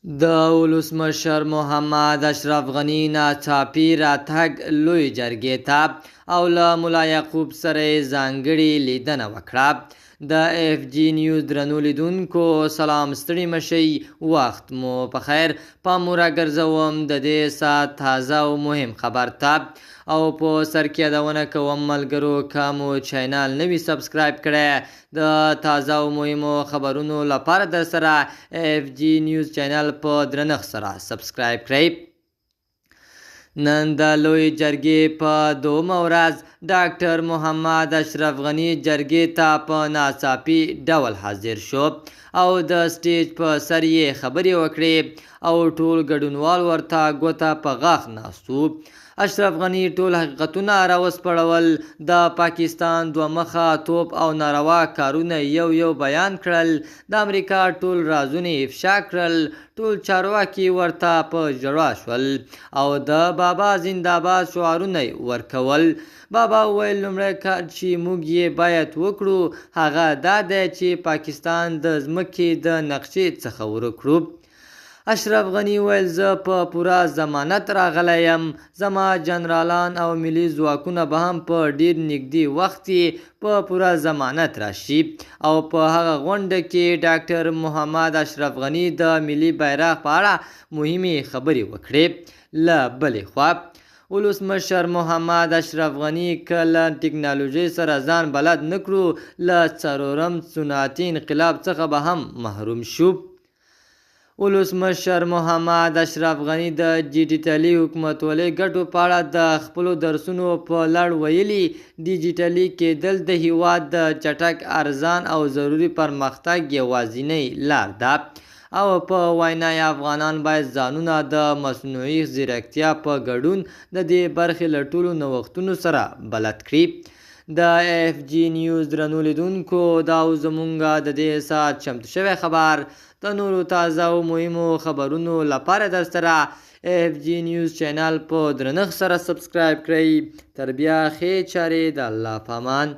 د ولسمشر محمد اشرف غني ناڅاپي راتګ لوی جرګې ته او له ملا یعقوب سره یې ځانګړې لیدنه وکړه. د اف جی نیوز درنو لیدونکو سلام، ستړي مشئ، وخت مو په خیر. پام مو راګرځوم د دې ساعت تازه او مهم خبر ته، او په سر کې یادونه کوم ملګرو که مو چینل نه وي سبسکرایب کړی د تازه او مهمو خبرونو لپاره در سره اف جی نیوز چینل په درنښت سره سبسکرایب کړئ. نن د لوی جرګې په دومه ورځ ډاکټر محمد اشرف غني جرګې ته په ناڅاپي ډول حاضر شو او د سټیج په سر یې خبرې وکړې او ټول ګډونوال ورته ګوته په غاښ ناست وو. اشرف غني ټول حقیقتونه راوسپړول، د پاکستان دوه مخه توپ او ناروا کارونه یو یو بیان کړل، د امریکا ټول رازونه افشا کړل، ټول چارواکي ورته په ژړا شول او د بابا زنده‌باد شعارونه ورکول. بابا وویل لومړی کار چې موږ یې باید وکړو هغه دا دی چې پاکستان د ځمکې د نقشې څخه ورک کړو. اشرف غني ویل زه په پوره ضمانت راغلی یم، زما جنرالان او ملي ځواکونه به هم په ډیر نږدې وخت کې په پوره ضمانت راشي. او په هغه غونډه کې ډاکټر محمد اشرف غني د ملي بیرغ په اړه مهمې خبرې وکړې. له بلې خوا ولسمشر محمد اشرف غني که له ټکنالوژۍ سره ځان بلد نه کړو له څلورم صنعتي انقلاب څخه به هم محروم شو. ولسمشر محمد اشرف غني د ډیجیټلي حکومتولۍ ګټو په اړه د خپلو درسونو په لړ ویلي ډیجیټلي کېدل د هیواد د چټک، ارزان او ضروري پرمختګ یوازینۍ لار ده او په وینا یې افغانان باید ځانونه د مصنوعي ځیرکتیا په ګډون د دې برخې له ټولو نوښتونو سره بلد کړي. د اف جی نیوز درنو لیدونکو دا زمونږ د دې ساعت چمتو شوی خبر. د نورو تازه او مهمو خبرونو لپاره در سره اف جی نیوز چینل په درنښت سره سبسکرایب کړئ. تر بیا ښې چارې د الله په امان.